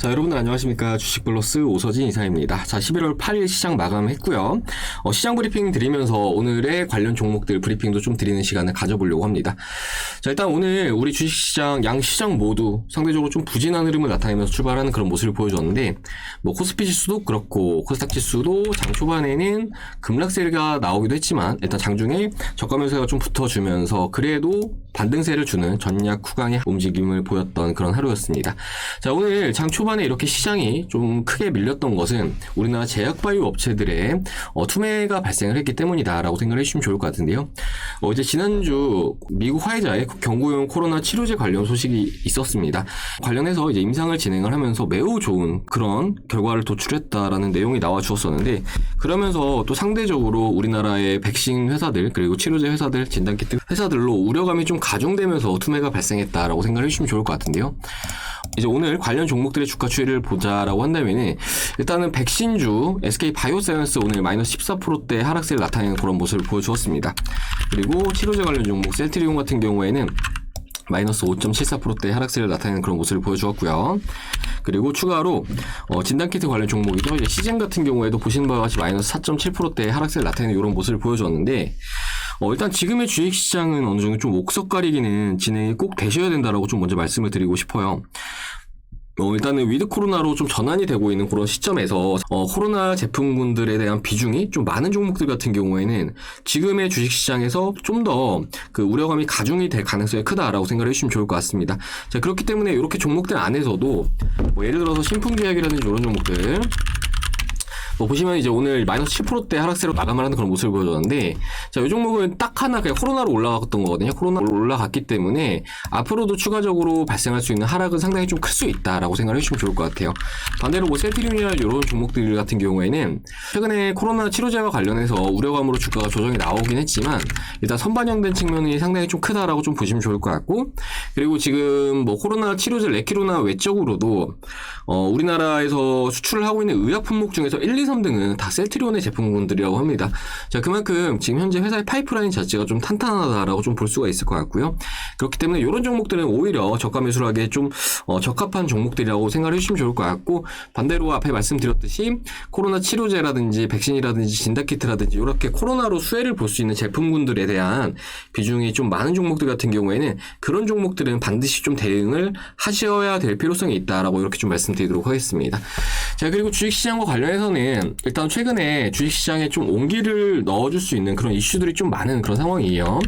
자, 여러분들 안녕하십니까. 주식플러스 오서진 이사입니다. 자, 11월 8일 시장 마감했고요. 시장 브리핑 드리면서 오늘의 관련 종목들 브리핑도 좀 드리는 시간을 가져보려고 합니다. 자, 일단 오늘 우리 주식시장, 양시장 모두 상대적으로 좀 부진한 흐름을 나타내면서 출발하는 그런 모습을 보여줬는데, 뭐 코스피 지수도 그렇고 코스닥 지수도 장 초반에는 급락세가 나오기도 했지만 일단 장중에 저가 매수가 좀 붙어주면서 그래도 반등세를 주는 전략 후강의 움직임을 보였던 그런 하루였습니다. 자, 오늘 장 초반에 이렇게 시장이 좀 크게 밀렸던 것은 우리나라 제약바이오 업체들의 투매가 발생을 했기 때문이다라고 생각을 해주시면 좋을 것 같은데요. 이제 지난주 미국 화이자의 경구용 코로나 치료제 관련 소식이 있었습니다. 관련해서 이제 임상을 진행을 하면서 매우 좋은 그런 결과를 도출했다라는 내용이 나와 주었었는데, 그러면서 또 상대적으로 우리나라의 백신 회사들 그리고 치료제 회사들, 진단키트 회사들로 우려감이 좀 가중되면서 투매가 발생했다라고 생각을 해주시면 좋을 것 같은데요. 이제 오늘 관련 종목들의 주가 추이를 보자라고 한다면은, 일단은 백신주 SK 바이오사이언스 오늘 마이너스 14%대 하락세를 나타내는 그런 모습을 보여주었습니다. 그리고 치료제 관련 종목 셀트리온 같은 경우에는 마이너스 5.74%대 하락세를 나타내는 그런 모습을 보여주었고요. 그리고 추가로 진단키트 관련 종목이죠. 이제 시젠 같은 경우에도 보시는 바와 같이 마이너스 4.7%대 하락세를 나타내는 이런 모습을 보여주었는데, 일단 지금의 주식시장은 어느 정도 좀 옥석 가리기는 진행이 꼭 되셔야 된다라고 좀 먼저 말씀을 드리고 싶어요. 일단은 위드 코로나로 좀 전환이 되고 있는 그런 시점에서 코로나 제품군들에 대한 비중이 좀 많은 종목들 같은 경우에는 지금의 주식시장에서 좀 더 그 우려감이 가중이 될 가능성이 크다라고 생각을 해주시면 좋을 것 같습니다. 자, 그렇기 때문에 이렇게 종목들 안에서도 뭐 예를 들어서 신풍제약이라든지 이런 종목들 보시면 이제 오늘 마이너스 10%대 하락세로 마감을 하는 그런 모습을 보여줬는데, 자, 이 종목은 딱 하나 그냥 코로나로 올라갔던 거거든요. 코로나로 올라갔기 때문에 앞으로도 추가적으로 발생할 수 있는 하락은 상당히 좀 클 수 있다라고 생각을 해주시면 좋을 것 같아요. 반대로 뭐 셀트리온이나 이런 종목들 같은 경우에는 최근에 코로나 치료제와 관련해서 우려감으로 주가가 조정이 나오긴 했지만 일단 선반영된 측면이 상당히 좀 크다라고 좀 보시면 좋을 것 같고, 그리고 지금 뭐 코로나 치료제 레키로나 외적으로도 우리나라에서 수출을 하고 있는 의약 품목 중에서 1, 2, 3등은 다 셀트리온의 제품군들이라고 합니다. 자, 그만큼 지금 현재 회사의 파이프라인 자체가 좀 탄탄하다라고 좀 볼 수가 있을 것 같고요. 그렇기 때문에 이런 종목들은 오히려 저가 매수를 하기에 좀 적합한 종목들이라고 생각을 해주시면 좋을 것 같고, 반대로 앞에 말씀드렸듯이 코로나 치료제라든지 백신이라든지 진단키트라든지 이렇게 코로나로 수혜를 볼 수 있는 제품군들에 대한 비중이 좀 많은 종목들 같은 경우에는 그런 종목들은 반드시 좀 대응을 하셔야 될 필요성이 있다라고 이렇게 좀 말씀드리도록 하겠습니다. 자, 그리고 주식시장과 관련해서는 일단 최근에 주식시장에 좀 온기를 넣어줄 수 있는 그런 이슈들이 좀 많은 그런 상황이에요.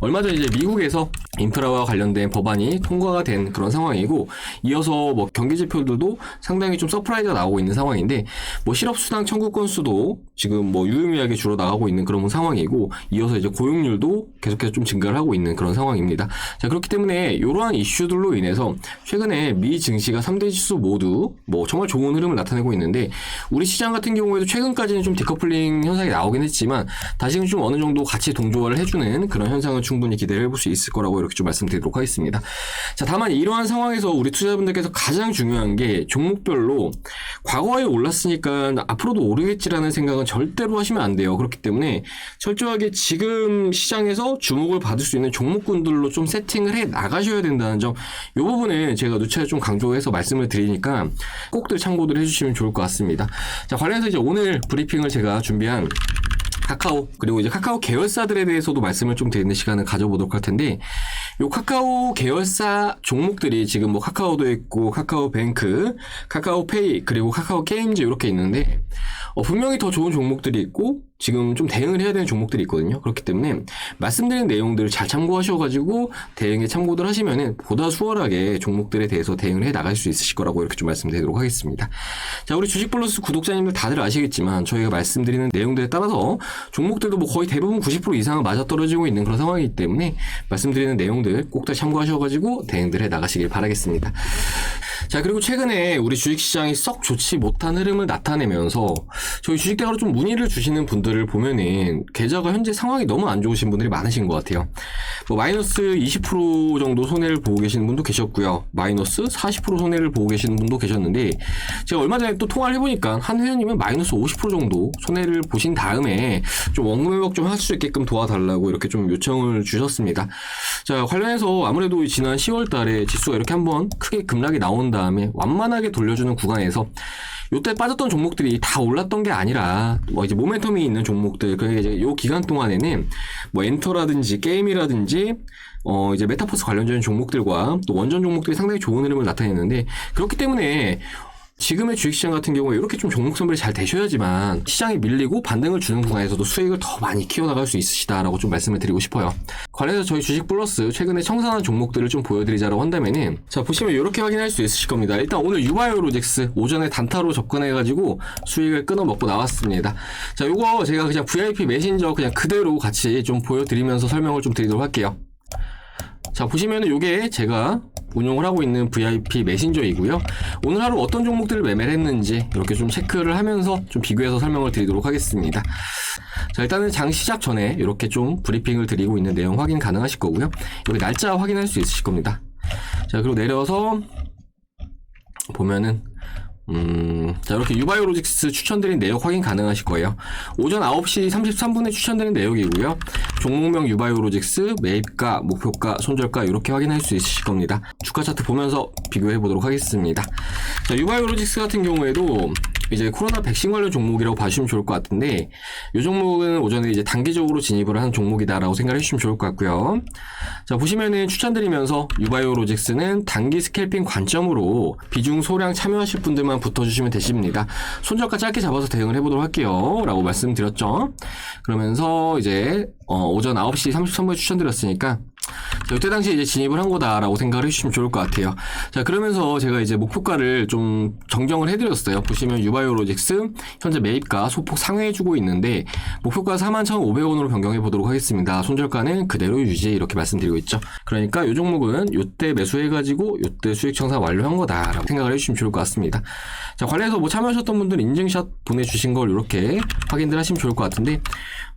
얼마 전 이제 미국에서 인프라와 관련된 법안이 통과가 된 그런 상황이고, 이어서 뭐 경기 지표들도 상당히 좀 서프라이즈가 나오고 있는 상황인데, 뭐 실업수당 청구 건수도 지금 뭐 유의미하게 줄어나가고 있는 그런 상황이고, 이어서 이제 고용률도 계속해서 좀 증가를 하고 있는 그런 상황입니다. 자, 그렇기 때문에 이러한 이슈들로 인해서 최근에 미 증시가 3대 지수 모두 뭐 정말 좋은 흐름을 나타내고 있는데, 우리 시장 같은 경우에도 최근까지는 좀 디커플링 현상이 나오긴 했지만 다시금 좀 어느 정도 같이 동조화를 해주는 그런 현상을 충분히 기대를 해볼 수 있을 거라고 이렇게 좀 말씀드리도록 하겠습니다. 자, 다만 이러한 상황에서 우리 투자자분들께서 가장 중요한 게 종목별로 과거에 올랐으니까 앞으로도 오르겠지라는 생각은 절대로 하시면 안 돼요. 그렇기 때문에 철저하게 지금 시장에서 주목을 받을 수 있는 종목군들로 좀 세팅을 해 나가셔야 된다는 점, 이 부분을 제가 누차례 좀 강조해서 말씀을 드리니까 꼭들 참고들 해주시면 좋을 것 같습니다. 자, 관련해서 이제 오늘 브리핑을 제가 준비한 카카오, 그리고 이제 카카오 계열사들에 대해서도 말씀을 좀 드리는 시간을 가져보도록 할 텐데, 요 카카오 계열사 종목들이 지금 뭐 카카오도 있고 카카오뱅크, 카카오페이, 그리고 카카오 게임즈 이렇게 있는데, 분명히 더 좋은 종목들이 있고 지금 좀 대응을 해야 되는 종목들이 있거든요. 그렇기 때문에 말씀드린 내용들을 잘 참고하셔가지고 대응에 참고들 하시면은 보다 수월하게 종목들에 대해서 대응을 해 나갈 수 있으실 거라고 이렇게 좀 말씀드리도록 하겠습니다. 자, 우리 주식플러스 구독자님들 다들 아시겠지만 저희가 말씀드리는 내용들에 따라서 종목들도 뭐 거의 대부분 90% 이상은 맞아떨어지고 있는 그런 상황이기 때문에 말씀드리는 내용들 꼭 다 참고하셔가지고 대응들 해 나가시길 바라겠습니다. 자, 그리고 최근에 우리 주식시장이 썩 좋지 못한 흐름을 나타내면서 저희 주식대가로 좀 문의를 주시는 분들을 보면은 계좌가 현재 상황이 너무 안 좋으신 분들이 많으신 것 같아요. 뭐 마이너스 20% 정도 손해를 보고 계시는 분도 계셨고요. 마이너스 40% 손해를 보고 계시는 분도 계셨는데, 제가 얼마 전에 또 통화를 해보니까 한 회원님은 마이너스 50% 정도 손해를 보신 다음에 좀 원금 회복 좀 할 수 있게끔 도와달라고 이렇게 좀 요청을 주셨습니다. 자, 관련해서 아무래도 지난 10월 달에 지수가 이렇게 한번 크게 급락이 나온 다음에 완만하게 돌려주는 구간에서 요때 빠졌던 종목들이 다 올랐던 게 아니라 뭐 이제 모멘텀이 있는 종목들, 그러니까 이제 요 기간 동안에는 뭐 엔터라든지 게임이라든지 이제 메타버스 관련된 종목들과 또 원전 종목들이 상당히 좋은 흐름을 나타내는데, 그렇기 때문에 지금의 주식시장 같은 경우에 이렇게 좀 종목 선별이 잘 되셔야지만 시장이 밀리고 반등을 주는 구간에서도 수익을 더 많이 키워나갈 수 있으시다라고 좀 말씀을 드리고 싶어요. 관련해서 저희 주식 플러스 최근에 청산한 종목들을 좀 보여드리자라고 한다면은, 자 보시면 이렇게 확인할 수 있으실 겁니다. 일단 오늘 유바이오로직스 오전에 단타로 접근해가지고 수익을 끊어 먹고 나왔습니다. 자 요거 제가 그냥 VIP 메신저 그냥 그대로 같이 좀 보여드리면서 설명을 좀 드리도록 할게요. 자 보시면은 요게 제가 운용을 하고 있는 VIP 메신저이고요. 오늘 하루 어떤 종목들을 매매를 했는지 이렇게 좀 체크를 하면서 좀 비교해서 설명을 드리도록 하겠습니다. 자 일단은 장 시작 전에 이렇게 좀 브리핑을 드리고 있는 내용 확인 가능하실 거고요. 여기 날짜 확인할 수 있으실 겁니다. 자 그리고 내려서 보면은 자 이렇게 유바이오로직스 추천드린 내역 확인 가능하실 거예요. 오전 9시 33분에 추천드린 내역이고요. 종목명 유바이오로직스, 매입가, 목표가, 손절가 이렇게 확인할 수 있으실 겁니다. 주가 차트 보면서 비교해 보도록 하겠습니다. 자 유바이오로직스 같은 경우에도 이제 코로나 백신 관련 종목이라고 봐주시면 좋을 것 같은데, 이 종목은 오전에 이제 단기적으로 진입을 한 종목이다라고 생각해 주시면 좋을 것 같고요. 자 보시면은 추천드리면서 유바이오로직스는 단기 스캘핑 관점으로 비중 소량 참여하실 분들만 붙어주시면 되십니다. 손절가 짧게 잡아서 대응을 해보도록 할게요 라고 말씀드렸죠. 그러면서 이제 오전 9시 33분에 추천드렸으니까 자, 이때 당시에 이제 진입을 한 거다라고 생각을 해주시면 좋을 것 같아요. 자, 그러면서 제가 이제 목표가를 좀 정정을 해드렸어요. 보시면 유바이오로직스 현재 매입가 소폭 상회해주고 있는데 목표가 41,500원으로 변경해 보도록 하겠습니다. 손절가는 그대로 유지 이렇게 말씀드리고 있죠. 그러니까 이 종목은 이때 매수해가지고 이때 수익 청산 완료한 거다라고 생각을 해주시면 좋을 것 같습니다. 자, 관련해서 뭐 참여하셨던 분들 인증샷 보내주신 걸 이렇게 확인들 하시면 좋을 것 같은데,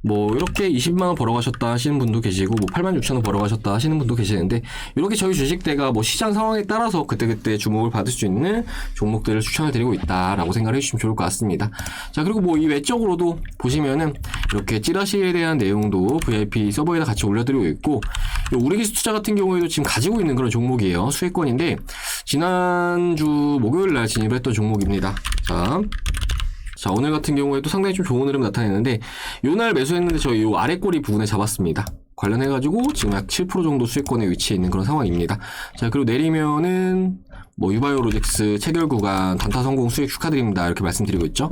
뭐 이렇게 20만원 벌어가셨다 하시는 분도 계시고 뭐 86,000원 벌어가셨다 하시는 분도 계시는데, 이렇게 저희 주식대가 뭐 시장 상황에 따라서 그때그때 주목을 받을 수 있는 종목들을 추천을 드리고 있다라고 생각을 해주시면 좋을 것 같습니다. 자 그리고 뭐 이 외적으로도 보시면은 이렇게 찌라시에 대한 내용도 VIP 서버에다 같이 올려드리고 있고, 우리기수 투자 같은 경우에도 지금 가지고 있는 그런 종목이에요. 수익권인데 지난주 목요일날 진입을 했던 종목입니다. 자 오늘 같은 경우에도 상당히 좀 좋은 흐름 나타내는데, 요날 매수했는데 저희 요 아래 꼬리 부분에 잡았습니다. 관련해가지고 지금 약 7% 정도 수익권에 위치해 있는 그런 상황입니다. 자 그리고 내리면은 뭐 유바이오로직스 체결 구간 단타 성공 수익 축하드립니다 이렇게 말씀드리고 있죠.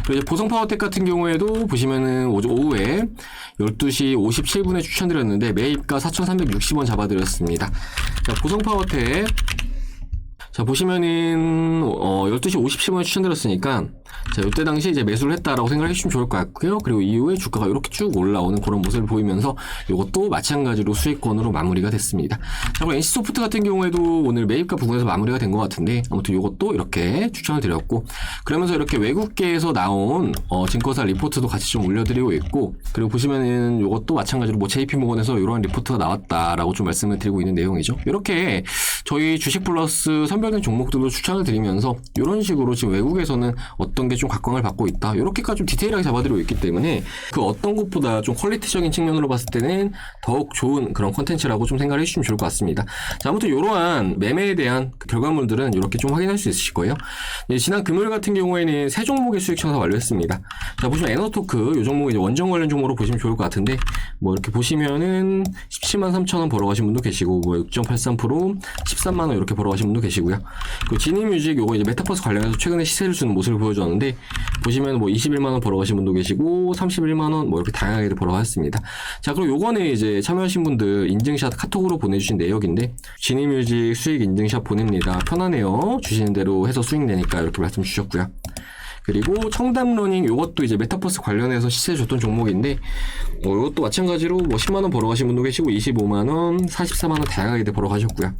그리고 이제 보성파워텍 같은 경우에도 보시면은 오후에 12시 57분에 추천드렸는데 매입가 4,360원 잡아드렸습니다. 자 보성파워텍 자 보시면은 12시 57분에 추천드렸으니까 자 이때 당시 이제 매수를 했다라고 생각을 해주시면 좋을 것 같고요. 그리고 이후에 주가가 이렇게 쭉 올라오는 그런 모습을 보이면서 이것도 마찬가지로 수익권으로 마무리가 됐습니다. 자 그리고 NC소프트 같은 경우에도 오늘 매입가 부분에서 마무리가 된 것 같은데, 아무튼 이것도 이렇게 추천을 드렸고, 그러면서 이렇게 외국계에서 나온 증권사 리포트도 같이 좀 올려드리고 있고, 그리고 보시면은 이것도 마찬가지로 뭐 JP모건에서 이러한 리포트가 나왔다라고 좀 말씀을 드리고 있는 내용이죠. 이렇게 저희 주식 플러스 선별된 종목들도 추천을 드리면서 이런 식으로 지금 외국에서는 어떤 게 좀 각광을 받고 있다, 이렇게까지 좀 디테일하게 잡아드리고 있기 때문에 그 어떤 것보다 좀 퀄리티적인 측면으로 봤을 때는 더욱 좋은 그런 컨텐츠라고 좀 생각을 해주시면 좋을 것 같습니다. 자 아무튼 이러한 매매에 대한 결과물들은 이렇게 좀 확인할 수 있으실 거예요. 지난 금요일 같은 경우에는 세 종목의 수익 청산 완료했습니다. 자 보시면 에너토크 이 종목이 이제 원전 관련 종목으로 보시면 좋을 것 같은데, 뭐 이렇게 보시면은 173,000원 벌어가신 분도 계시고, 뭐 6.83% 13만원 이렇게 벌어가신 분도 계시고요. 그리고 지니뮤직 요거 이제 메타버스 관련해서 최근에 시세를 주는 모습을 보여줬는데, 보시면 뭐 21만원 벌어가신 분도 계시고 31만원 뭐 이렇게 다양하게 벌어갔습니다. 자 그리고 요거는 이제 참여하신 분들 인증샷 카톡으로 보내주신 내역인데, 지니뮤직 수익 인증샷 보냅니다. 편하네요. 주시는 대로 해서 수익 내니까 이렇게 말씀 주셨고요. 그리고 청담러닝 요것도 이제 메타버스 관련해서 시세 줬던 종목인데, 요것도 마찬가지로 뭐 10만원 벌어가신 분도 계시고 25만원 44만원 다양하게 벌어가셨고요.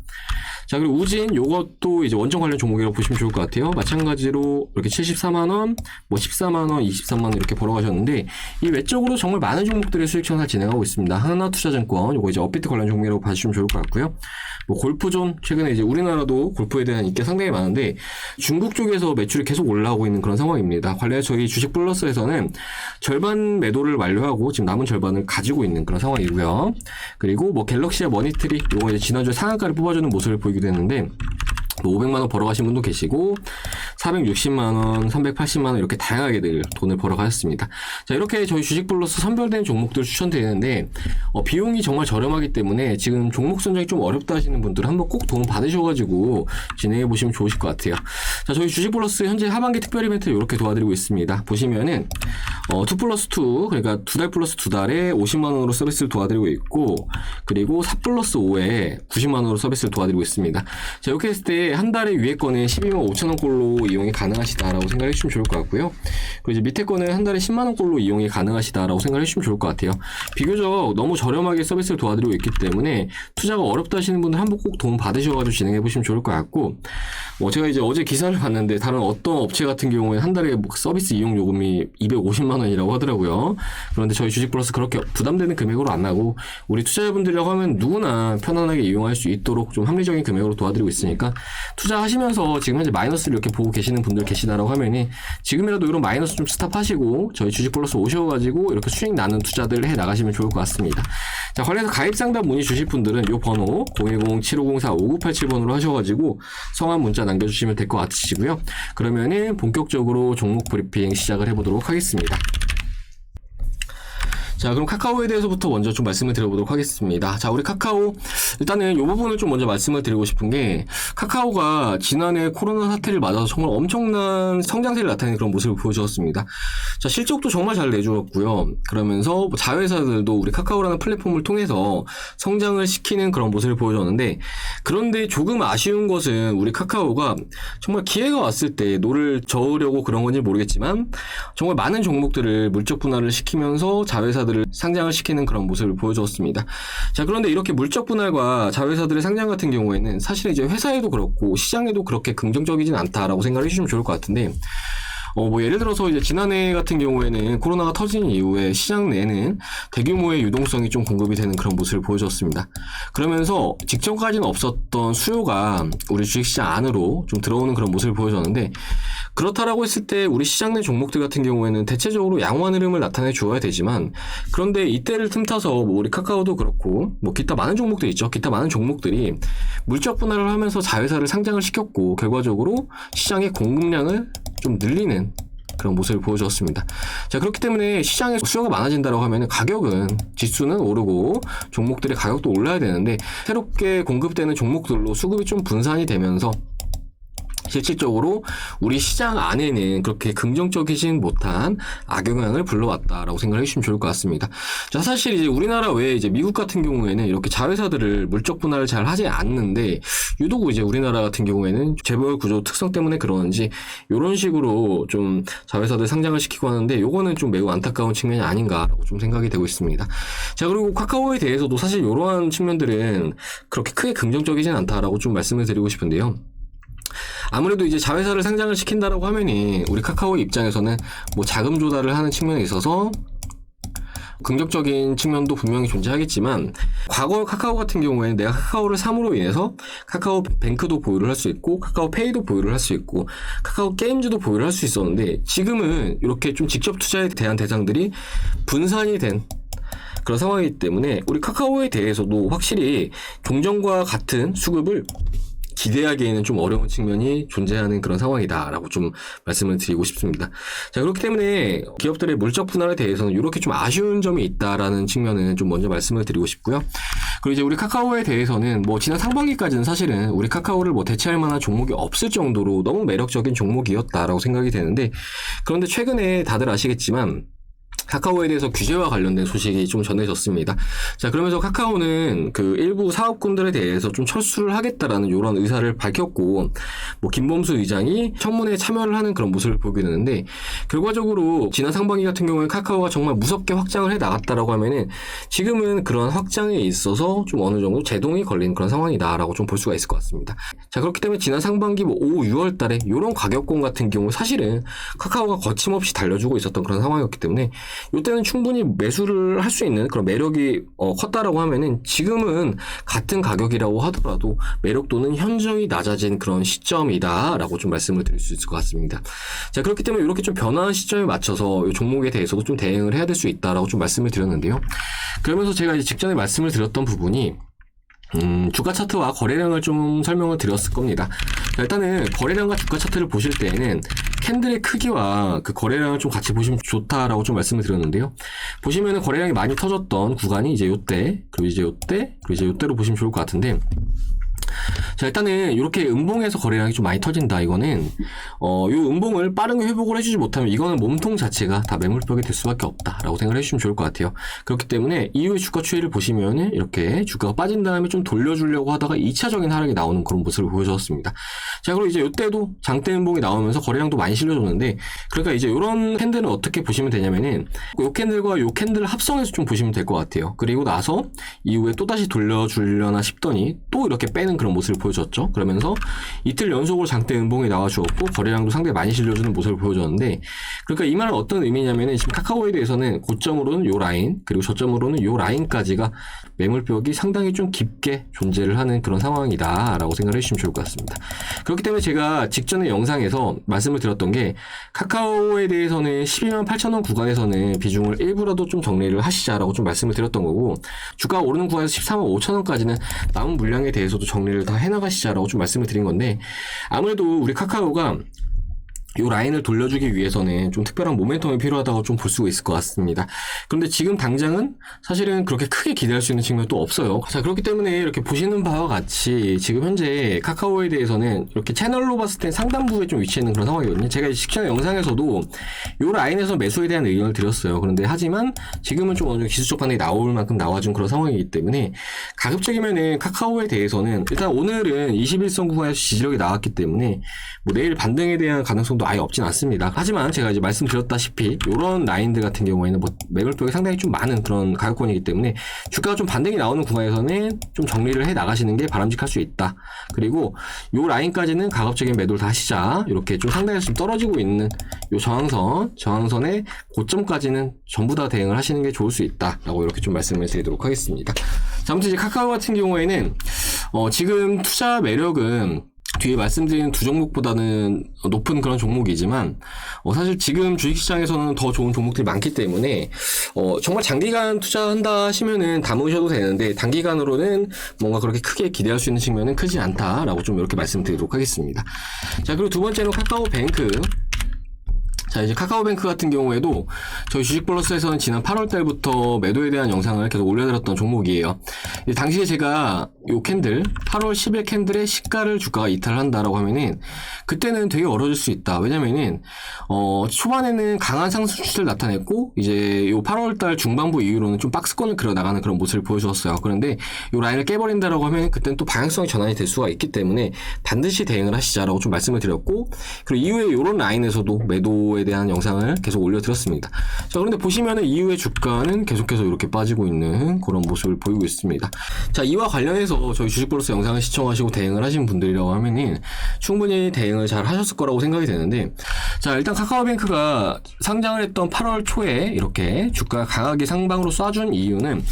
자 그리고 우진 요것도 이제 원전 관련 종목이라고 보시면 좋을 것 같아요. 마찬가지로 이렇게 74만원 뭐 14만원 23만원 이렇게 벌어가셨는데, 이 외적으로 정말 많은 종목들의 수익 청산 진행하고 있습니다. 하나투자증권 요거 이제 업비트 관련 종목이라고 봐주시면 좋을 것 같고요. 뭐 골프존 최근에 이제 우리나라도 골프에 대한 인기가 상당히 많은데 중국 쪽에서 매출이 계속 올라오고 있는 그런 상황입니다. 관련해서 저희 주식 플러스에서는 절반 매도를 완료하고 지금 남은 절반을 가지고 있는 그런 상황이고요. 그리고 뭐 갤럭시와 머니트리 요거 이제 지난주에 상한가를 뽑아주는 모습을 보이기도 했는데, 뭐 500만원 벌어가신 분도 계시고 460만원, 380만원 이렇게 다양하게들 돈을 벌어가셨습니다. 자, 이렇게 저희 주식플러스 선별된 종목들 추천드리는데 비용이 정말 저렴하기 때문에 지금 종목 선정이 좀 어렵다 하시는 분들은 한번 꼭 도움 받으셔가지고 진행해 보시면 좋으실 것 같아요. 자, 저희 주식플러스 현재 하반기 특별 이벤트 이렇게 도와드리고 있습니다. 보시면은 2+2 그러니까 2달 플러스 2달에 50만원으로 서비스를 도와드리고 있고, 그리고 4+5에 90만원으로 서비스를 도와드리고 있습니다. 자, 이렇게 했을 때 한 달에 위에 거는 12만 5천원꼴로 이용이 가능하시다라고 생각해 주시면 좋을 것 같고요. 그리고 이제 밑에 거는 한 달에 10만원꼴로 이용이 가능하시다라고 생각해 주시면 좋을 것 같아요. 비교적 너무 저렴하게 서비스를 도와드리고 있기 때문에 투자가 어렵다 하시는 분들 한번 꼭 도움 받으셔가지고 진행해 보시면 좋을 것 같고, 제가 이제 어제 기사를 봤는데 다른 어떤 업체 같은 경우에 한 달에 서비스 이용 요금이 250만원이라고 하더라고요. 그런데 저희 주식플러스 그렇게 부담되는 금액으로 안 하고 우리 투자자분들이라고 하면 누구나 편안하게 이용할 수 있도록 좀 합리적인 금액으로 도와드리고 있으니까, 투자하시면서 지금 현재 마이너스를 이렇게 보고 계시는 분들 계시다라고 하면은 지금이라도 이런 마이너스 좀 스탑하시고 저희 주식플러스 오셔가지고 이렇게 수익 나는 투자들을 해 나가시면 좋을 것 같습니다. 자, 관련해서 가입 상담 문의 주실 분들은 요 번호 010-7504-5987번으로 하셔가지고 성함 문자 남겨주시면 될 것 같으시고요. 그러면은 본격적으로 종목 브리핑 시작을 해보도록 하겠습니다. 자, 그럼 카카오에 대해서부터 먼저 좀 말씀을 드려보도록 하겠습니다. 자, 우리 카카오, 일단은 이 부분을 좀 먼저 말씀을 드리고 싶은 게, 카카오가 지난해 코로나 사태를 맞아서 정말 엄청난 성장세를 나타내는 그런 모습을 보여주었습니다. 자, 실적도 정말 잘 내주었고요. 그러면서 자회사들도 우리 카카오라는 플랫폼을 통해서 성장을 시키는 그런 모습을 보여줬는데, 그런데 조금 아쉬운 것은 우리 카카오가 정말 기회가 왔을 때 노를 저으려고 그런 건지 모르겠지만, 정말 많은 종목들을 물적 분할을 시키면서 자회사들 상장을 시키는 그런 모습을 보여주었습니다. 자, 그런데 이렇게 물적 분할과 자회사들의 상장 같은 경우에는 사실 이제 회사에도 그렇고 시장에도 그렇게 긍정적이진 않다라고 생각을 해주시면 좋을 것 같은데, 예를 들어서 이제 지난해 같은 경우에는 코로나가 터진 이후에 시장 내는 대규모의 유동성이 좀 공급이 되는 그런 모습을 보여줬습니다. 그러면서 직전까지는 없었던 수요가 우리 주식시장 안으로 좀 들어오는 그런 모습을 보여줬는데, 그렇다라고 했을 때 우리 시장 내 종목들 같은 경우에는 대체적으로 양호한 흐름을 나타내 주어야 되지만, 그런데 이때를 틈타서 우리 카카오도 그렇고 기타 많은 종목들 있죠. 기타 많은 종목들이 물적 분할을 하면서 자회사를 상장을 시켰고, 결과적으로 시장의 공급량을 좀 늘리는 그런 모습을 보여주었습니다. 자, 그렇기 때문에 시장에 수요가 많아진다고 하면 가격은, 지수는 오르고 종목들의 가격도 올라야 되는데, 새롭게 공급되는 종목들로 수급이 좀 분산이 되면서 실질적으로 우리 시장 안에는 그렇게 긍정적이진 못한 악영향을 불러왔다라고 생각을 해주시면 좋을 것 같습니다. 자, 사실 이제 우리나라 외에 이제 미국 같은 경우에는 이렇게 자회사들을 물적 분할을 잘 하지 않는데, 유독 이제 우리나라 같은 경우에는 재벌 구조 특성 때문에 그러는지 이런 식으로 좀 자회사들 상장을 시키고 하는데, 요거는 좀 매우 안타까운 측면이 아닌가라고 좀 생각이 되고 있습니다. 자, 그리고 카카오에 대해서도 사실 이러한 측면들은 그렇게 크게 긍정적이진 않다라고 좀 말씀을 드리고 싶은데요. 아무래도 이제 자회사를 상장을 시킨다라고 하면이 우리 카카오의 입장에서는 자금 조달을 하는 측면에 있어서 긍정적인 측면도 분명히 존재하겠지만, 과거 카카오 같은 경우에는 내가 카카오를 삼으로 인해서 카카오 뱅크도 보유를 할 수 있고, 카카오 페이도 보유를 할 수 있고, 카카오 게임즈도 보유를 할 수 있었는데, 지금은 이렇게 좀 직접 투자에 대한 대상들이 분산이 된 그런 상황이기 때문에 우리 카카오에 대해서도 확실히 종전과 같은 수급을 기대하기에는 좀 어려운 측면이 존재하는 그런 상황이다라고 좀 말씀을 드리고 싶습니다. 자, 그렇기 때문에 기업들의 물적 분할에 대해서는 이렇게 좀 아쉬운 점이 있다라는 측면은 좀 먼저 말씀을 드리고 싶고요. 그리고 이제 우리 카카오에 대해서는 지난 상반기까지는 사실은 우리 카카오를 대체할 만한 종목이 없을 정도로 너무 매력적인 종목이었다라고 생각이 되는데, 그런데 최근에 다들 아시겠지만 카카오에 대해서 규제와 관련된 소식이 좀 전해졌습니다. 자, 그러면서 카카오는 그 일부 사업군들에 대해서 좀 철수를 하겠다라는 이런 의사를 밝혔고, 김범수 의장이 청문회에 참여를 하는 그런 모습을 보게 되는데, 결과적으로 지난 상반기 같은 경우에 카카오가 정말 무섭게 확장을 해 나갔다라고 하면은 지금은 그런 확장에 있어서 좀 어느 정도 제동이 걸린 그런 상황이다라고 좀 볼 수가 있을 것 같습니다. 자, 그렇기 때문에 지난 상반기 5, 6월 달에 이런 가격권 같은 경우 사실은 카카오가 거침없이 달려주고 있었던 그런 상황이었기 때문에 이때는 충분히 매수를 할 수 있는 그런 매력이 컸다라고 하면은, 지금은 같은 가격이라고 하더라도 매력도는 현저히 낮아진 그런 시점이다라고 좀 말씀을 드릴 수 있을 것 같습니다. 자, 그렇기 때문에 이렇게 좀 변화한 시점에 맞춰서 이 종목에 대해서도 좀 대응을 해야 될 수 있다라고 좀 말씀을 드렸는데요. 그러면서 제가 이제 직전에 말씀을 드렸던 부분이, 주가 차트와 거래량을 좀 설명을 드렸을 겁니다. 자, 일단은 거래량과 주가 차트를 보실 때에는 캔들의 크기와 그 거래량을 좀 같이 보시면 좋다라고 좀 말씀을 드렸는데요. 보시면은 거래량이 많이 터졌던 구간이 이제 요때, 그리고 이제 요때, 그리고 이제 요때로 보시면 좋을 것 같은데, 자, 일단은 이렇게 음봉에서 거래량이 좀 많이 터진다. 이거는 요 음봉을 빠르게 회복을 해주지 못하면 이거는 몸통 자체가 다 매물벽이 될 수밖에 없다라고 생각을 해주시면 좋을 것 같아요. 그렇기 때문에 이후의 주가 추이를 보시면은 이렇게 주가가 빠진 다음에 좀 돌려주려고 하다가 2차적인 하락이 나오는 그런 모습을 보여줬습니다. 자, 그리고 이제 요때도 장대 음봉이 나오면서 거래량도 많이 실려줬는데, 그러니까 이제 이런 캔들은 어떻게 보시면 되냐면은 요 캔들과 요 캔들을 합성해서 좀 보시면 될 것 같아요. 그리고 나서 이후에 또 다시 돌려주려나 싶더니 또 이렇게 빼는 그런 모습을 보여줬죠. 그러면서 이틀 연속으로 장대 음봉이 나와주었고 거래량도 상당히 많이 실려주는 모습을 보여줬는데, 그러니까 이 말은 어떤 의미냐면은 지금 카카오에 대해서는 고점으로는 요 라인, 그리고 저점으로는 요 라인까지가 매물벽이 상당히 좀 깊게 존재를 하는 그런 상황이다 라고 생각을 해주시면 좋을 것 같습니다. 그렇기 때문에 제가 직전의 영상에서 말씀을 드렸던 게, 카카오에 대해서는 12만 8천 원 구간에서는 비중을 일부라도 좀 정리를 하시자라고 좀 말씀을 드렸던 거고, 주가가 오르는 구간에서 14만 5천 원까지는 남은 물량에 대해서도 정리를 다 해나가시자라고 좀 말씀을 드린 건데, 아무래도 우리 카카오가 이 라인을 돌려주기 위해서는 좀 특별한 모멘텀이 필요하다고 좀 볼 수가 있을 것 같습니다. 그런데 지금 당장은 사실은 그렇게 크게 기대할 수 있는 측면도 없어요. 자, 그렇기 때문에 이렇게 보시는 바와 같이 지금 현재 카카오에 대해서는 이렇게 채널로 봤을 때 상단부에 좀 위치해 있는 그런 상황이거든요. 제가 직전 영상에서도 이 라인에서 매수에 대한 의견을 드렸어요. 그런데 하지만 지금은 좀 어느 정도 기술적 반응이 나올 만큼 나와준 그런 상황이기 때문에, 가급적이면은 카카오에 대해서는 일단 오늘은 21선 구간에서 지지력이 나왔기 때문에 뭐 내일 반등에 대한 가능성도 아예 없진 않습니다. 하지만 제가 이제 말씀드렸다시피 이런 라인들 같은 경우에는 뭐 매물벽이 상당히 좀 많은 그런 가격권이기 때문에 주가가 좀 반등이 나오는 구간에서는 좀 정리를 해 나가시는 게 바람직할 수 있다. 그리고 이 라인까지는 가급적인 매도를 다 하시자. 이렇게 좀 상당히 좀 떨어지고 있는 이 저항선의 고점까지는 전부 다 대응을 하시는 게 좋을 수 있다라고 이렇게 좀 말씀을 드리도록 하겠습니다. 자, 아무튼 이제 카카오 같은 경우에는 지금 투자 매력은 뒤에 말씀드린 두 종목보다는 높은 그런 종목이지만, 사실 지금 주식시장에서는 더 좋은 종목들이 많기 때문에, 정말 장기간 투자한다 하시면은 담으셔도 되는데, 단기간으로는 뭔가 그렇게 크게 기대할 수 있는 측면은 크지 않다라고 좀 이렇게 말씀드리도록 하겠습니다. 자, 그리고 두 번째는 카카오뱅크. 자, 이제 카카오뱅크 같은 경우에도 저희 주식플러스에서는 지난 8월 달부터 매도에 대한 영상을 계속 올려드렸던 종목이에요. 당시에 제가 요 캔들, 8월 10일 캔들의 시가를 주가가 이탈한다라고 하면은 그때는 되게 어려질 수 있다. 왜냐면은, 초반에는 강한 상승 추세를 나타냈고, 이제 요 8월 달 중반부 이후로는 좀 박스권을 그려 나가는 그런 모습을 보여주었어요. 그런데 요 라인을 깨버린다라고 하면 그때는 또 방향성이 전환이 될 수가 있기 때문에 반드시 대응을 하시자라고 좀 말씀을 드렸고, 그리고 이후에 요런 라인에서도 매도에 대한 영상을 계속 올려드렸습니다. 자, 그런데 보시면은 이후에 주가는 계속해서 이렇게 빠지고 있는 그런 모습을 보이고 있습니다. 자, 이와 관련해서 저희 주식플러스 영상을 시청하시고 대응을 하신 분들이라고 하면은 충분히 대응을 잘 하셨을 거라고 생각이 되는데, 자, 일단 카카오뱅크가 상장을 했던 8월 초에 이렇게 주가가 강하게 상방으로 쏴준 이유는,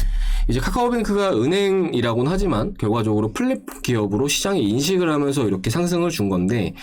이제 카카오뱅크가 은행이라고는 하지만 결과적으로 플랫폼 기업으로 시장이 인식을 하면서 이렇게 상승을 준 건데,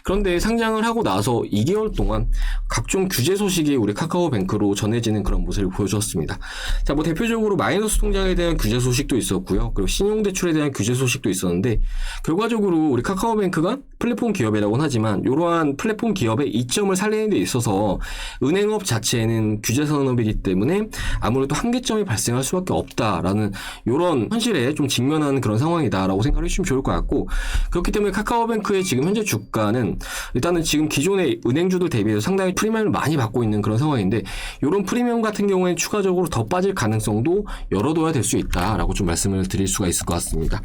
그런데 상장을 하고 나서 2개월 동안 각종 규제 소식이 우리 카카오뱅크로 전해지는 그런 모습을 보여주었습니다. 자, 뭐 대표적으로 마이너스 통장에 대한 규제 소식도 있었고요. 그리고 신용대출에 대한 규제 소식도 있었는데, 결과적으로 우리 카카오뱅크가 플랫폼 기업이라고는 하지만 이러한 플랫폼 기업의 이점을 살리는 데 있어서 은행업 자체에는 규제 산업이기 때문에 아무래도 한계점이 발생할 수밖에 없다라는 이런 현실에 좀 직면하는 그런 상황이다라고 생각을 해주시면 좋을 것 같고, 그렇기 때문에 카카오뱅크의 지금 현재 주가는 일단은 지금 기존의 은행주들 대비해서 상당히 프리미엄을 많이 받고 있는 그런 상황인데, 이런 프리미엄 같은 경우에는 추가적으로 더 빠질 가능성도 열어둬야 될 수 있다라고 좀 말씀을 드릴 수가 있을 것 같습니다.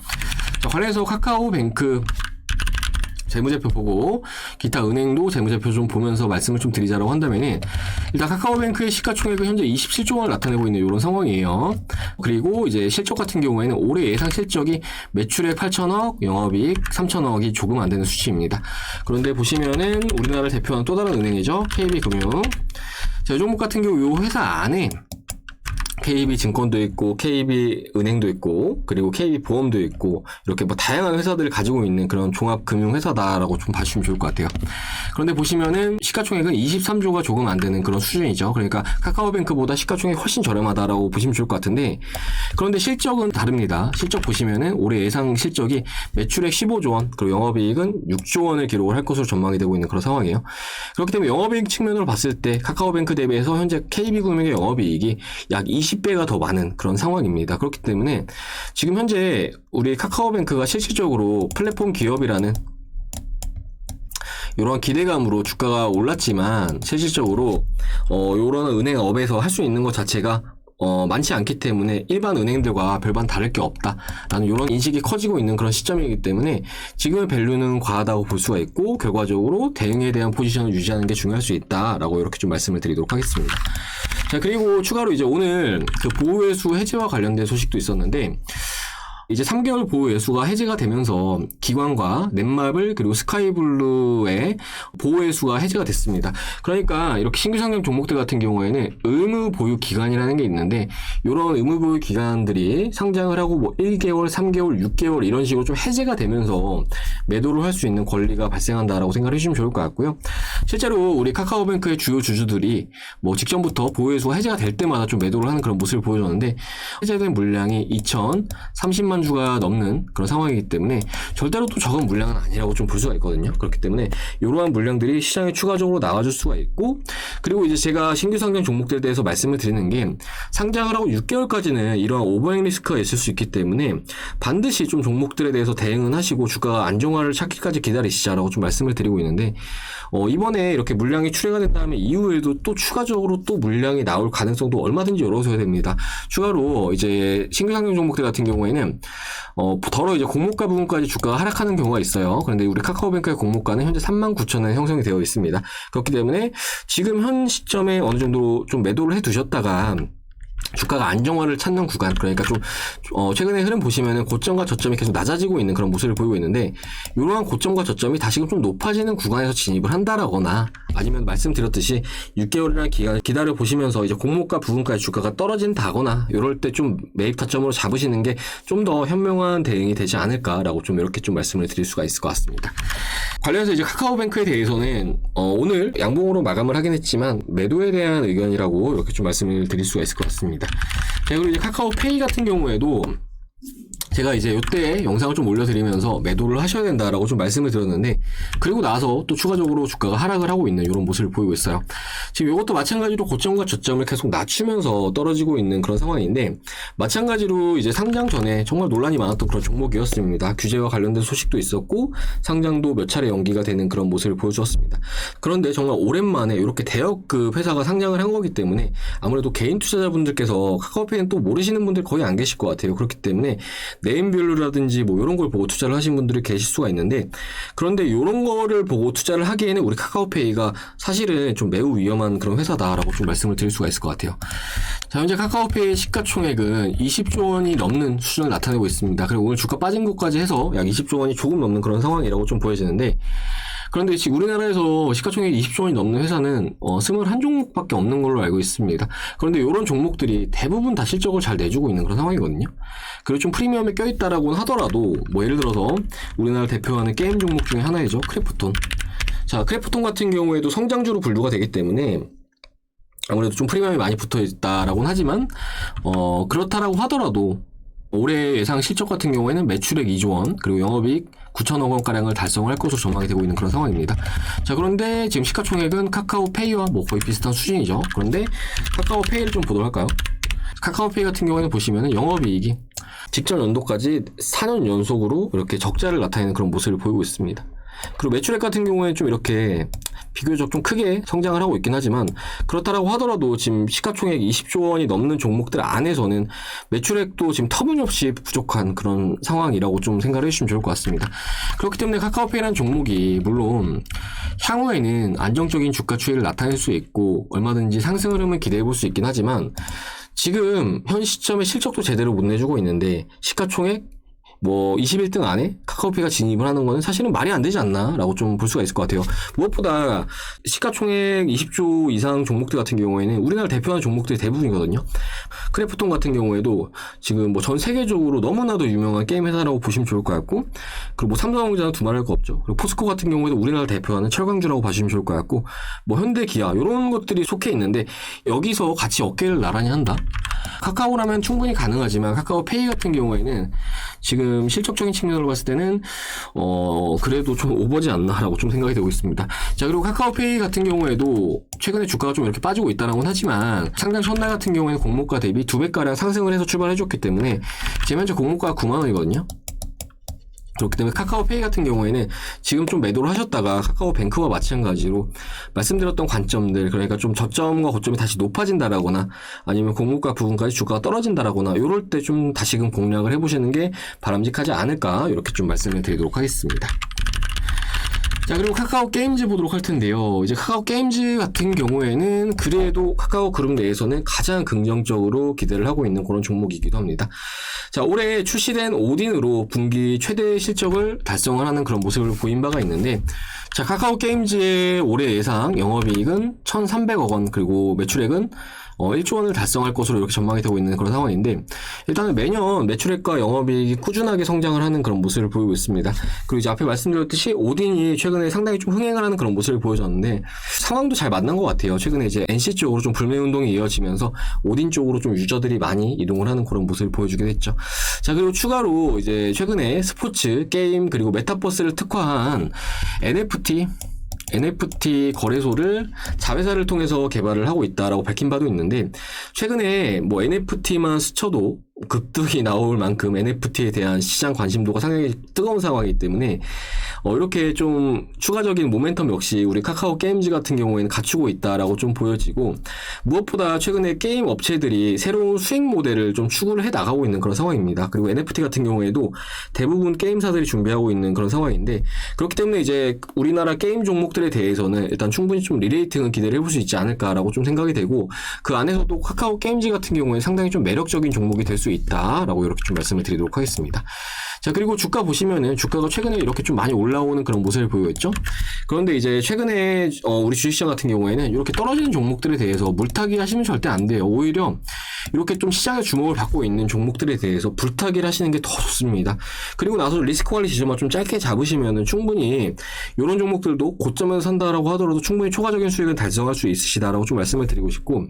자, 관련해서 카카오뱅크 재무제표 보고 기타 은행도 재무제표 좀 보면서 말씀을 좀 드리자라고 한다면은, 일단 카카오뱅크의 시가총액은 현재 27조 원을 나타내고 있는 이런 상황이에요. 그리고 이제 실적 같은 경우에는 올해 예상 실적이 매출액 8천억, 영업이익 3천억이 조금 안 되는 수치입니다. 그런데 보시면은 우리나라를 대표하는 또 다른 은행이죠. KB금융. 자, 이 종목 같은 경우 이 회사 안에 KB증권도 있고 KB은행도 있고 그리고 KB보험도 있고 이렇게 뭐 다양한 회사들을 가지고 있는 그런 종합금융회사다라고 좀 봐주시면 좋을 것 같아요. 그런데 보시면은 시가총액은 23조가 조금 안 되는 그런 수준이죠. 그러니까 카카오뱅크보다 시가총액이 훨씬 저렴하다라고 보시면 좋을 것 같은데, 그런데 실적은 다릅니다. 실적 보시면은 올해 예상 실적이 매출액 15조 원 그리고 영업이익은 6조 원을 기록을 할 것으로 전망이 되고 있는 그런 상황이에요. 그렇기 때문에 영업이익 측면으로 봤을 때 카카오뱅크 대비해서 현재 KB금융의 영업이익이 약 20배가 더 많은 그런 상황입니다. 그렇기 때문에 지금 현재 우리 카카오뱅크가 실질적으로 플랫폼 기업이라는 이런 기대감으로 주가가 올랐지만 실질적으로 이런 은행업에서 할 수 있는 것 자체가 많지 않기 때문에 일반 은행들과 별반 다를 게 없다라는 이런 인식이 커지고 있는 그런 시점이기 때문에 지금의 밸류는 과하다고 볼 수가 있고, 결과적으로 대응에 대한 포지션을 유지하는 게 중요할 수 있다라고 이렇게 좀 말씀을 드리도록 하겠습니다. 자, 그리고 추가로 이제 오늘 그 보호회수 해제와 관련된 소식도 있었는데, 이제 3개월 보호예수가 해제가 되면서 기관과 넷마블 그리고 스카이블루의 보호예수가 해제가 됐습니다. 그러니까 이렇게 신규 상장 종목들 같은 경우에는 의무 보유 기간이라는 게 있는데, 이런 의무 보유 기간들이 상장을 하고 뭐 1개월, 3개월, 6개월 이런 식으로 좀 해제가 되면서 매도를 할 수 있는 권리가 발생한다라고 생각해 주시면 좋을 것 같고요. 실제로 우리 카카오뱅크의 주요 주주들이 뭐 직전부터 보호예수가 해제가 될 때마다 좀 매도를 하는 그런 모습을 보여줬는데, 해제된 물량이 2,030만 주가 넘는 그런 상황이기 때문에 절대로 또 적은 물량은 아니라고 좀 볼 수가 있거든요. 그렇기 때문에 이러한 물량들이 시장에 추가적으로 나와줄 수가 있고, 그리고 이제 제가 신규 상장 종목들에 대해서 말씀을 드리는 게, 상장을 하고 6개월까지는 이러한 오버행 리스크가 있을 수 있기 때문에 반드시 좀 종목들에 대해서 대응은 하시고 주가가 안정화를 찾기까지 기다리시자라고 좀 말씀을 드리고 있는데, 이번에 이렇게 물량이 출회가 된 다음에 이후에도 또 추가적으로 또 물량이 나올 가능성도 얼마든지 열어줘야 됩니다. 추가로 이제 신규 상장 종목들 같은 경우에는 더러 이제 공모가 부분까지 주가가 하락하는 경우가 있어요. 그런데 우리 카카오뱅크의 공모가는 현재 39,000원에 형성이 되어 있습니다. 그렇기 때문에 지금 현 시점에 어느 정도 좀 매도를 해 두셨다가 주가가 안정화를 찾는 구간, 그러니까 좀 최근에 흐름 보시면은 고점과 저점이 계속 낮아지고 있는 그런 모습을 보이고 있는데, 이러한 고점과 저점이 다시금 좀 높아지는 구간에서 진입을 한다라거나, 아니면 말씀드렸듯이 6개월이라는 기간을 기다려 보시면서 이제 공모가 부분까지 주가가 떨어진다거나, 이럴 때 좀 매입 타점으로 잡으시는 게 좀 더 현명한 대응이 되지 않을까라고 좀 이렇게 좀 말씀을 드릴 수가 있을 것 같습니다. 관련해서 이제 카카오뱅크에 대해서는 오늘 양봉으로 마감을 하긴 했지만 매도에 대한 의견이라고 이렇게 좀 말씀을 드릴 수가 있을 것 같습니다. 자, 그리고 이제 카카오페이 같은 경우에도 제가 이제 이때 영상을 좀 올려드리면서 매도를 하셔야 된다라고 좀 말씀을 드렸는데, 그리고 나서 또 추가적으로 주가가 하락을 하고 있는 이런 모습을 보이고 있어요. 지금 이것도 마찬가지로 고점과 저점을 계속 낮추면서 떨어지고 있는 그런 상황인데, 마찬가지로 이제 상장 전에 정말 논란이 많았던 그런 종목이었습니다. 규제와 관련된 소식도 있었고 상장도 몇 차례 연기가 되는 그런 모습을 보여주었습니다. 그런데 정말 오랜만에 이렇게 대형급 회사가 상장을 한 거기 때문에 아무래도 개인 투자자분들께서 카카오페이는 또 모르시는 분들 거의 안 계실 것 같아요. 그렇기 때문에 네임밸류라든지 뭐 이런 걸 보고 투자를 하신 분들이 계실 수가 있는데, 그런데 이런 거를 보고 투자를 하기에는 우리 카카오페이가 사실은 좀 매우 위험한 그런 회사다라고 좀 말씀을 드릴 수가 있을 것 같아요. 자, 현재 카카오페이 시가총액은 20조 원이 넘는 수준을 나타내고 있습니다. 그리고 오늘 주가 빠진 것까지 해서 약 20조 원이 조금 넘는 그런 상황이라고 좀 보여지는데, 그런데 지금 우리나라에서 시가총액이 20조 원이 넘는 회사는 21종목밖에 없는 걸로 알고 있습니다. 그런데 이런 종목들이 대부분 다 실적을 잘 내주고 있는 그런 상황이거든요. 그리고 좀 프리미엄에 껴있다라고는 하더라도, 뭐 예를 들어서 우리나라 대표하는 게임 종목 중에 하나이죠. 크래프톤. 자, 크래프톤 같은 경우에도 성장주로 분류가 되기 때문에 아무래도 좀 프리미엄이 많이 붙어있다라고는 하지만 그렇다라고 하더라도 올해 예상 실적 같은 경우에는 매출액 2조 원, 그리고 영업이익 9천억 원가량을 달성을 할 것으로 전망이 되고 있는 그런 상황입니다. 자, 그런데 지금 시가총액은 카카오페이와 뭐 거의 비슷한 수준이죠. 그런데 카카오페이를 좀 보도록 할까요? 카카오페이 같은 경우에는 보시면은 영업이익이 직전 연도까지 4년 연속으로 이렇게 적자를 나타내는 그런 모습을 보이고 있습니다. 그리고 매출액 같은 경우에 좀 이렇게 비교적 좀 크게 성장을 하고 있긴 하지만, 그렇다라고 하더라도 지금 시가총액 20조 원이 넘는 종목들 안에서는 매출액도 지금 터무니없이 부족한 그런 상황이라고 좀 생각을 해주시면 좋을 것 같습니다. 그렇기 때문에 카카오페이라는 종목이 물론 향후에는 안정적인 주가 추이를 나타낼 수 있고 얼마든지 상승 흐름을 기대해 볼 수 있긴 하지만, 지금 현 시점에 실적도 제대로 못 내주고 있는데 시가총액 뭐 21등 안에 카카오페이가 진입을 하는 거는 사실은 말이 안 되지 않나 라고 좀 볼 수가 있을 것 같아요. 무엇보다 시가총액 20조 이상 종목들 같은 경우에는 우리나라 대표하는 종목들이 대부분이거든요. 크래프톤 같은 경우에도 지금 뭐 전 세계적으로 너무나도 유명한 게임 회사라고 보시면 좋을 것 같고, 그리고 뭐 삼성전자는 두말할 거 없죠. 그리고 포스코 같은 경우에도 우리나라 대표하는 철강주라고 봐주시면 좋을 것 같고, 뭐 현대, 기아 이런 것들이 속해 있는데 여기서 같이 어깨를 나란히 한다? 카카오라면 충분히 가능하지만 카카오페이 같은 경우에는 지금 실적적인 측면으로 봤을 때는 그래도 좀 오버지 않나라고 좀 생각이 되고 있습니다. 자, 그리고 카카오페이 같은 경우에도 최근에 주가가 좀 이렇게 빠지고 있다라고는 하지만 상장 첫날 같은 경우에는 공모가 대비 2배가량 상승을 해서 출발해줬기 때문에 지금 현재 공모가가 9만원이거든요. 그렇기 때문에 카카오페이 같은 경우에는 지금 좀 매도를 하셨다가 카카오뱅크와 마찬가지로 말씀드렸던 관점들, 그러니까 좀 저점과 고점이 다시 높아진다라거나 아니면 공모가 부분까지 주가가 떨어진다라거나 이럴 때 좀 다시금 공략을 해보시는 게 바람직하지 않을까, 이렇게 좀 말씀을 드리도록 하겠습니다. 자, 그리고 카카오 게임즈 보도록 할 텐데요. 이제 카카오 게임즈 같은 경우에는 그래도 카카오 그룹 내에서는 가장 긍정적으로 기대를 하고 있는 그런 종목이기도 합니다. 자, 올해 출시된 오딘으로 분기 최대 실적을 달성을 하는 그런 모습을 보인 바가 있는데, 자, 카카오 게임즈의 올해 예상 영업이익은 1,300억 원, 그리고 매출액은 1조 원을 달성할 것으로 이렇게 전망이 되고 있는 그런 상황인데, 일단은 매년 매출액과 영업이익이 꾸준하게 성장을 하는 그런 모습을 보이고 있습니다. 그리고 이제 앞에 말씀드렸듯이 오딘이 최근에 상당히 좀 흥행을 하는 그런 모습을 보여줬는데 상황도 잘 만난 것 같아요. 최근에 이제 NC 쪽으로 좀 불매 운동이 이어지면서 오딘 쪽으로 좀 유저들이 많이 이동을 하는 그런 모습을 보여주게 됐죠. 자, 그리고 추가로 이제 최근에 스포츠, 게임, 그리고 메타버스를 특화한 NFT 거래소를 자회사를 통해서 개발을 하고 있다라고 밝힌 바도 있는데, 최근에 뭐 NFT만 스쳐도 급등이 나올 만큼 NFT에 대한 시장 관심도가 상당히 뜨거운 상황이기 때문에 이렇게 좀 추가적인 모멘텀 역시 우리 카카오 게임즈 같은 경우에는 갖추고 있다라고 좀 보여지고, 무엇보다 최근에 게임 업체들이 새로운 수익 모델을 좀 추구를 해 나가고 있는 그런 상황입니다. 그리고 NFT 같은 경우에도 대부분 게임사들이 준비하고 있는 그런 상황인데, 그렇기 때문에 이제 우리나라 게임 종목들에 대해서는 일단 충분히 좀 리레이팅은 기대를 해볼 수 있지 않을까라고 좀 생각이 되고, 그 안에서도 카카오 게임즈 같은 경우에 상당히 좀 매력적인 종목이 될 수 있다라고 이렇게 좀 말씀을 드리도록 하겠습니다. 자, 그리고 주가 보시면은 주가가 최근에 이렇게 좀 많이 올라오는 그런 모습을 보였죠. 그런데 이제 최근에 우리 주식시장 같은 경우에는 이렇게 떨어지는 종목들에 대해서 물타기 하시면 절대 안 돼요. 오히려 이렇게 좀 시장의 주목을 받고 있는 종목들에 대해서 불타기를 하시는 게 더 좋습니다. 그리고 나서 리스크 관리 지점만 좀 짧게 잡으시면은 충분히 이런 종목들도 고점에서 산다라고 하더라도 충분히 초과적인 수익을 달성할 수 있으시다라고 좀 말씀을 드리고 싶고,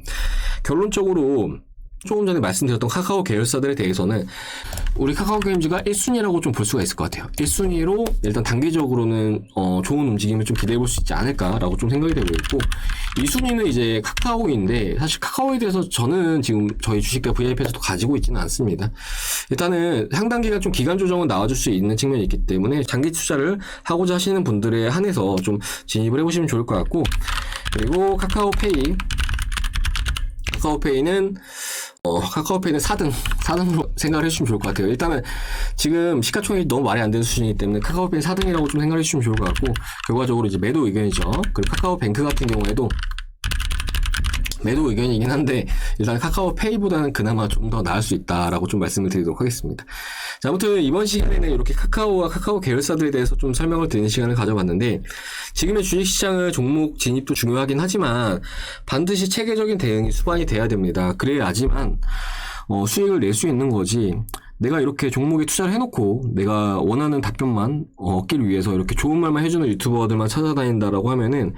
결론적으로 조금 전에 말씀드렸던 카카오 계열사들에 대해서는 우리 카카오 게임즈가 1순위라고 좀 볼 수가 있을 것 같아요. 1순위로 일단 단기적으로는 좋은 움직임을 좀 기대해 볼 수 있지 않을까라고 좀 생각이 되고 있고, 2순위는 이제 카카오인데 사실 카카오에 대해서 저는 지금 저희 주식과 VIP에서도 가지고 있지는 않습니다. 일단은 상당 기간 좀 기간 조정은 나와줄 수 있는 측면이 있기 때문에 장기 투자를 하고자 하시는 분들에 한해서 좀 진입을 해보시면 좋을 것 같고, 그리고 카카오페이는 4등으로 생각을 해주시면 좋을 것 같아요. 일단은 지금 시가총액이 너무 말이 안 되는 수준이기 때문에 카카오페이는 4등이라고 좀 생각을 해주시면 좋을 것 같고, 결과적으로 이제 매도 의견이죠. 그리고 카카오뱅크 같은 경우에도 매도 의견이긴 한데 일단 카카오페이보다는 그나마 좀 더 나을 수 있다라고 좀 말씀을 드리도록 하겠습니다. 자, 아무튼 이번 시간에는 이렇게 카카오와 카카오 계열사들에 대해서 좀 설명을 드리는 시간을 가져봤는데, 지금의 주식시장의 종목 진입도 중요하긴 하지만 반드시 체계적인 대응이 수반이 돼야 됩니다. 그래야지만 수익을 낼 수 있는 거지, 내가 이렇게 종목에 투자를 해놓고 내가 원하는 답변만 얻기를 위해서 이렇게 좋은 말만 해주는 유튜버들만 찾아다닌다라고 하면은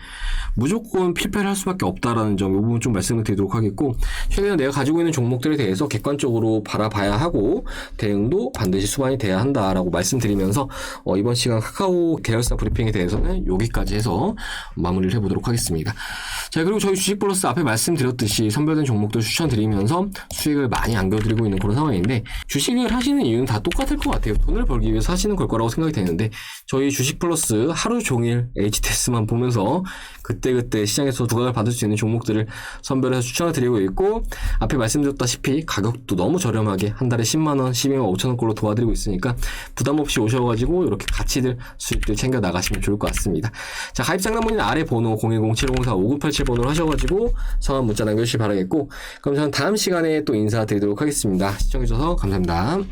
무조건 필패를 할 수밖에 없다라는 점, 이 부분 좀 말씀을 드리도록 하겠고, 최근에 내가 가지고 있는 종목들에 대해서 객관적으로 바라봐야 하고 대응도 반드시 수반이 돼야 한다라고 말씀드리면서 이번 시간 카카오 계열사 브리핑에 대해서는 여기까지 해서 마무리를 해보도록 하겠습니다. 자, 그리고 저희 주식플러스 앞에 말씀드렸듯이 선별된 종목들 추천드리면서 수익을 많이 안겨드리고 있는 그런 상황인데, 주식을 하시는 이유는 다 똑같을 것 같아요. 돈을 벌기 위해서 하시는 걸 거라고 생각이 되는데, 저희 주식플러스 하루 종일 HTS만 보면서 그때그때 시장에서 부각을 받을 수 있는 종목들을 선별해서 추천을 드리고 있고, 앞에 말씀드렸다시피 가격도 너무 저렴하게 한 달에 10만원, 12만 5천원꼴로 도와드리고 있으니까 부담 없이 오셔가지고 이렇게 가치들, 수익들 챙겨 나가시면 좋을 것 같습니다. 자, 가입상담문의 아래 번호 010-7504-5987번호로 하셔가지고 성함 문자 남겨주시기 바라겠고, 그럼 저는 다음 시간에 또 인사드리도록 하겠습니다. 시청해주셔서 감사합니다.